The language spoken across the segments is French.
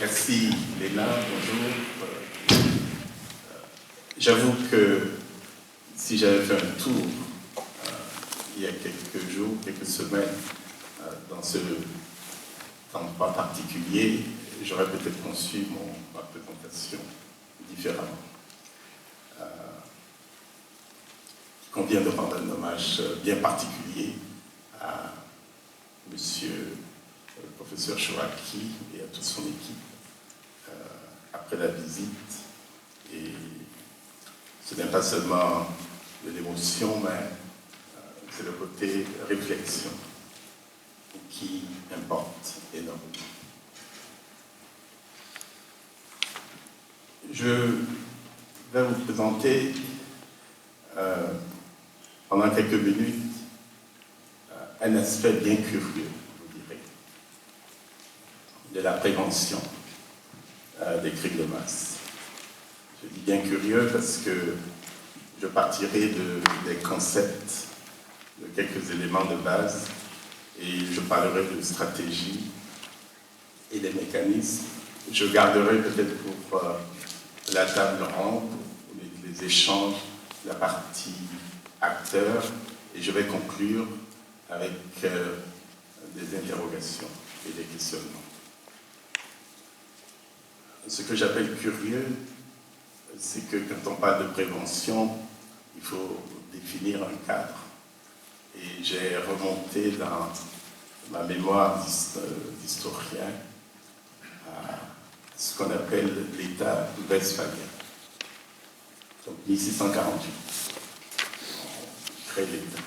Merci Léna, bonjour. J'avoue que si j'avais fait un tour il y a quelques jours, quelques semaines, dans ce endroit particulier, j'aurais peut-être conçu ma présentation différemment. Il convient de rendre un hommage bien particulier à monsieur le professeur Chouaki et à toute son équipe après la visite. Et ce n'est pas seulement de l'émotion, mais c'est le côté réflexion qui importe énormément. Je vais vous présenter pendant quelques minutes un aspect bien curieux, je dirais, de la prévention des crimes de masse. Je dis bien curieux parce que je partirai des concepts, de quelques éléments de base, et je parlerai de stratégie et des mécanismes. Je garderai peut-être pour la table ronde, les échanges, la partie acteurs, et je vais conclure avec des interrogations et des questionnements. Ce que j'appelle curieux, c'est que quand on parle de prévention, il faut définir un cadre. Et j'ai remonté dans ma mémoire d'historien à ce qu'on appelle l'État westphalien. Donc 1648, on crée l'État.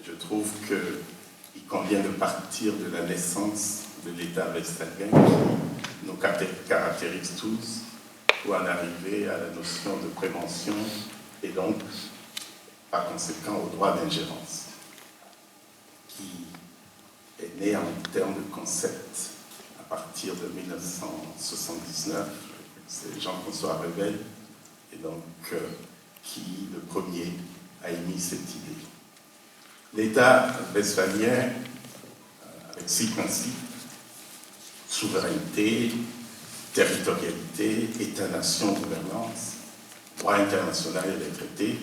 Je trouve qu'il convient de partir de la naissance de l'État westphalien qui nous caractérise tous pour en arriver à la notion de prévention et donc, par conséquent, au droit d'ingérence qui est né en termes de concept à partir de 1979. C'est Jean-François Revel et donc qui, le premier, a émis cette idée. L'État westphalien, avec 6 principes, souveraineté, territorialité, État-nation, gouvernance, droit international et les traités,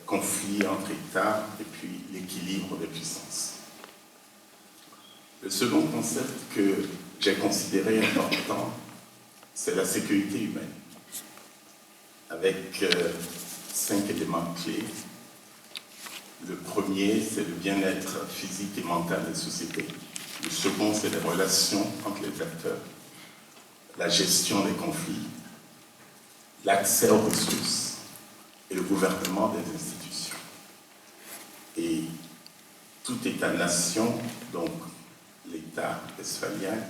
conflit entre États et puis l'équilibre des puissances. Le second concept que j'ai considéré important, c'est la sécurité humaine, avec 5 éléments clés. Le premier, c'est le bien-être physique et mental des sociétés. Le second, c'est les relations entre les acteurs, la gestion des conflits, l'accès aux ressources et le gouvernement des institutions. Et tout État-nation, donc l'État westphalien,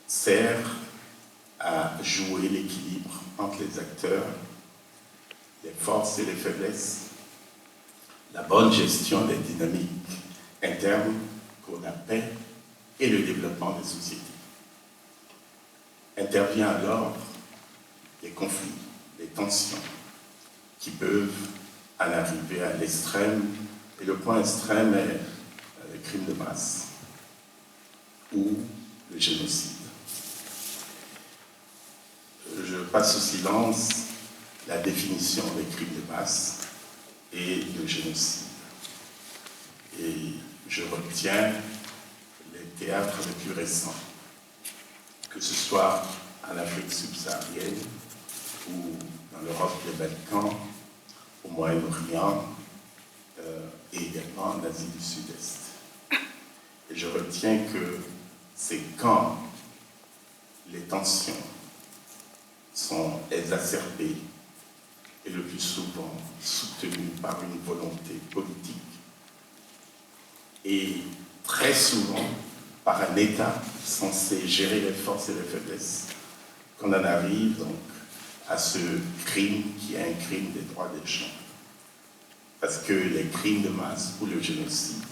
sert à jouer l'équilibre entre les acteurs, les forces et les faiblesses, la bonne gestion des dynamiques internes pour la paix et le développement des sociétés. Intervient alors les conflits, les tensions qui peuvent en arriver à l'extrême, et le point extrême est le crime de masse ou le génocide. Je passe au silence la définition des crimes de masse et le génocide. Et je retiens les théâtres les plus récents, que ce soit en Afrique subsaharienne ou dans l'Europe des Balkans, au Moyen-Orient et également en Asie du Sud-Est. Et je retiens que c'est quand les tensions sont exacerbées et le plus souvent soutenues par une volonté politique et très souvent par un État censé gérer les forces et les faiblesses, qu'on en arrive donc à ce crime qui est un crime des droits des gens. Parce que les crimes de masse ou le génocide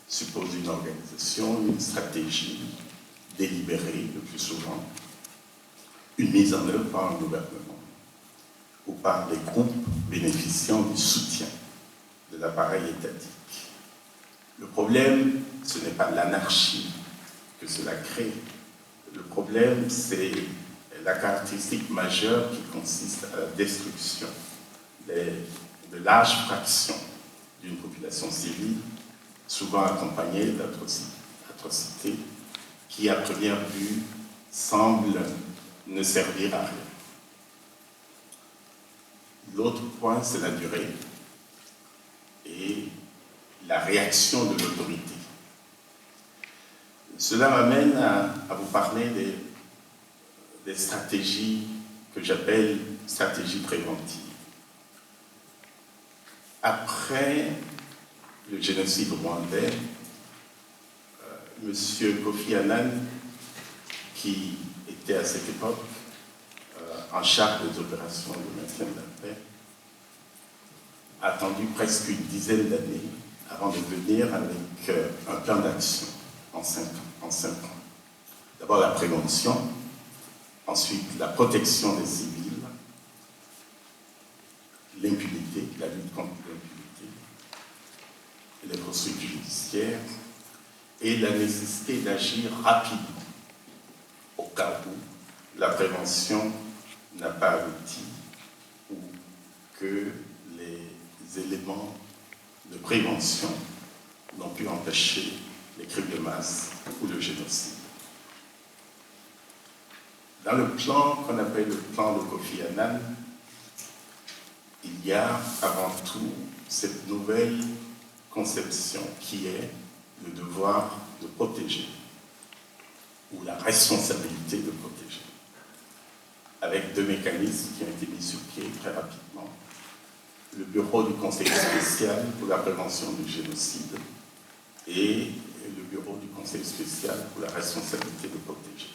supposent une organisation, une stratégie délibérée le plus souvent, une mise en œuvre par un gouvernement ou par des groupes bénéficiant du soutien de l'appareil étatique. Le problème, ce n'est pas l'anarchie que cela crée, Le problème, c'est la caractéristique majeure qui consiste à la destruction de larges fractions d'une population civile, souvent accompagnée d'atrocités qui, à première vue, semblent ne servir à rien. L'autre point, c'est la durée et la réaction de l'autorité. Cela m'amène à vous parler des stratégies que j'appelle stratégies préventives. Après le génocide rwandais, M. Kofi Annan, qui était à cette époque en charge des opérations de maintien de la paix, a attendu presque une dizaine d'années avant de venir avec un plan d'action en 5 ans. D'abord la prévention, ensuite la protection des civils, l'impunité, la lutte contre l'impunité, les poursuites judiciaires et la nécessité d'agir rapidement au cas où la prévention n'a pas abouti ou que les éléments de prévention n'ont pu empêcher les crimes de masse ou le génocide. Dans le plan qu'on appelle le plan de Kofi Annan, il y a avant tout cette nouvelle conception qui est le devoir de protéger ou la responsabilité de protéger, avec 2 mécanismes qui ont été mis sur pied très rapidement. Le bureau du Conseil spécial pour la prévention du génocide et le bureau du Conseil spécial pour la responsabilité de protéger.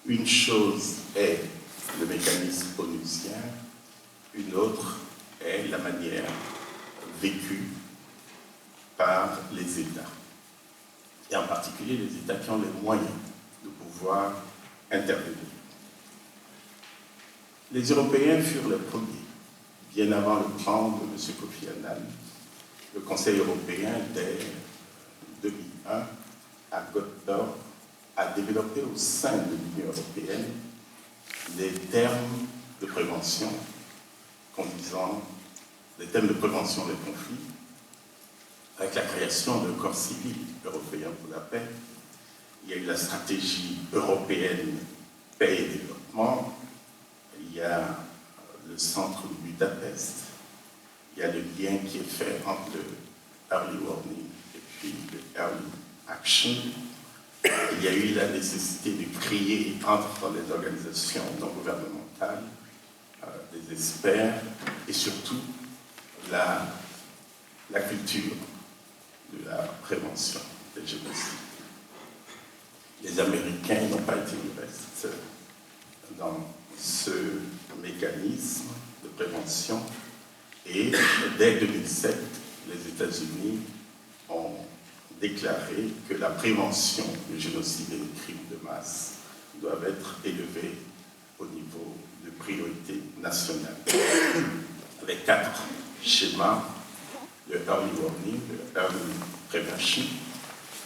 Une chose est le mécanisme onusien, une autre est la manière vécue par les États, et en particulier les États qui ont les moyens de pouvoir intervenir. Les Européens furent les premiers, bien avant le plan de M. Kofi Annan. Le Conseil européen, dès 2001, à Göteborg, a développé au sein de l'Union européenne des termes de prévention conduisant des thèmes de prévention des conflits, avec la création d'un corps civil européen pour la paix. Il y a eu la stratégie européenne paix et développement, il y a le centre de Budapest, il y a le lien qui est fait entre le early warning et puis le early action. Il y a eu la nécessité de créer entre les organisations non gouvernementales des experts et surtout la culture de la prévention des génocides. Les Américains n'ont pas été du reste dans ce mécanisme de prévention et dès 2007, les États-Unis ont déclaré que la prévention du génocide et des crimes de masse doivent être élevées au niveau de priorité nationale, avec 4 schémas: le early warning, le early prevention,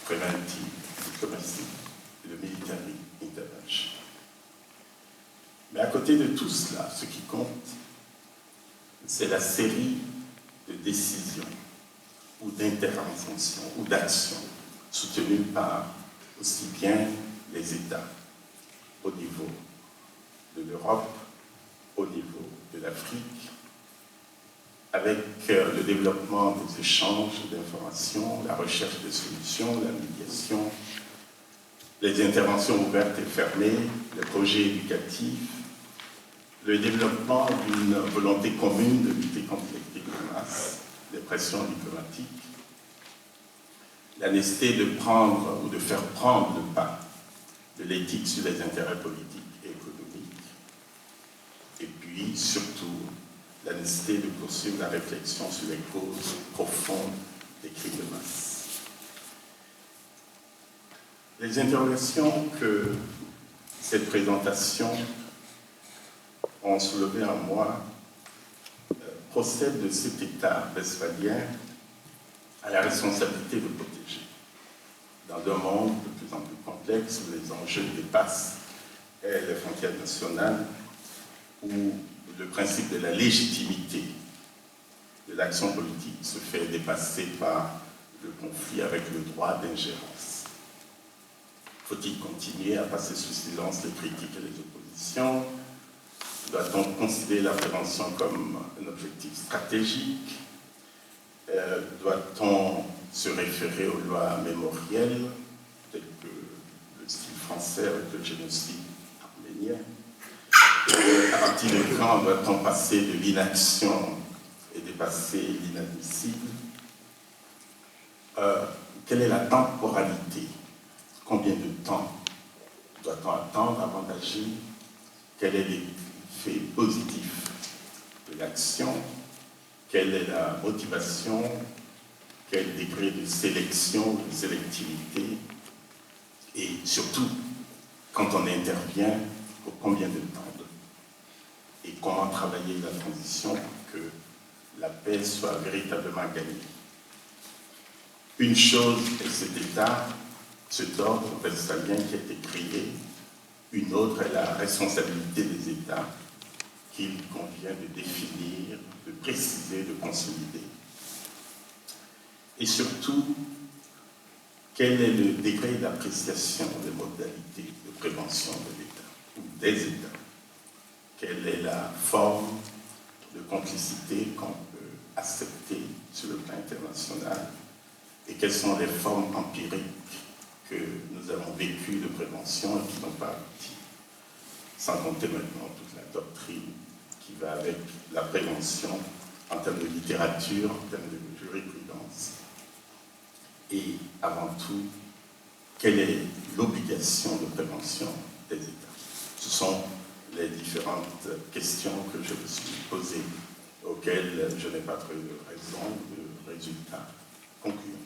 preventive diplomacy et le military intervention. Mais à côté de tout cela, ce qui compte, c'est la série de décisions ou d'interventions ou d'actions soutenues par aussi bien les États au niveau de l'Europe, au niveau de l'Afrique, avec le développement des échanges d'informations, la recherche de solutions, la médiation, les interventions ouvertes et fermées, les projets éducatifs, le développement d'une volonté commune de lutter contre les crimes de masse, les pressions diplomatiques, la nécessité de prendre ou de faire prendre le pas de l'éthique sur les intérêts politiques et économiques, et puis surtout la nécessité de poursuivre la réflexion sur les causes profondes des crimes de masse. Les interrogations que cette présentation ont soulevées en moi procèdent de cet État westphalien à la responsabilité de protéger, dans un monde de plus en plus complexe où les enjeux dépassent les frontières nationales, où le principe de la légitimité de l'action politique se fait dépasser par le conflit avec le droit d'ingérence. Faut-il continuer à passer sous silence les critiques et les oppositions? Doit-on considérer la prévention comme un objectif stratégique? Doit-on se référer aux lois mémorielles, telles que le style français avec le génocide arménien? À partir de quand doit-on passer de l'inaction et dépasser l'inadmissible? Quelle est la temporalité? Combien de temps doit-on attendre avant d'agir? Quel est l'effet positif de l'action? Quelle est la motivation? Quel degré de sélection, de sélectivité? Et surtout, quand on intervient, pour combien de temps? Et comment travailler la transition pour que la paix soit véritablement gagnée? Une chose est cet État, cet ordre westphalien qui a été créé. Une autre est la responsabilité des États qu'il convient de définir, de préciser, de consolider. Et surtout, quel est le degré d'appréciation des modalités de prévention de l'État ou des États? Quelle est la forme de complicité qu'on peut accepter sur le plan international? Et quelles sont les formes empiriques que nous avons vécues de prévention et qui n'ont pas abouti? Sans compter maintenant toute la doctrine qui va avec la prévention en termes de littérature, en termes de jurisprudence. Et avant tout, quelle est l'obligation de prévention des États? Ce sont les différentes questions que je me suis posées, auxquelles je n'ai pas trouvé de raison ou de résultat concluant.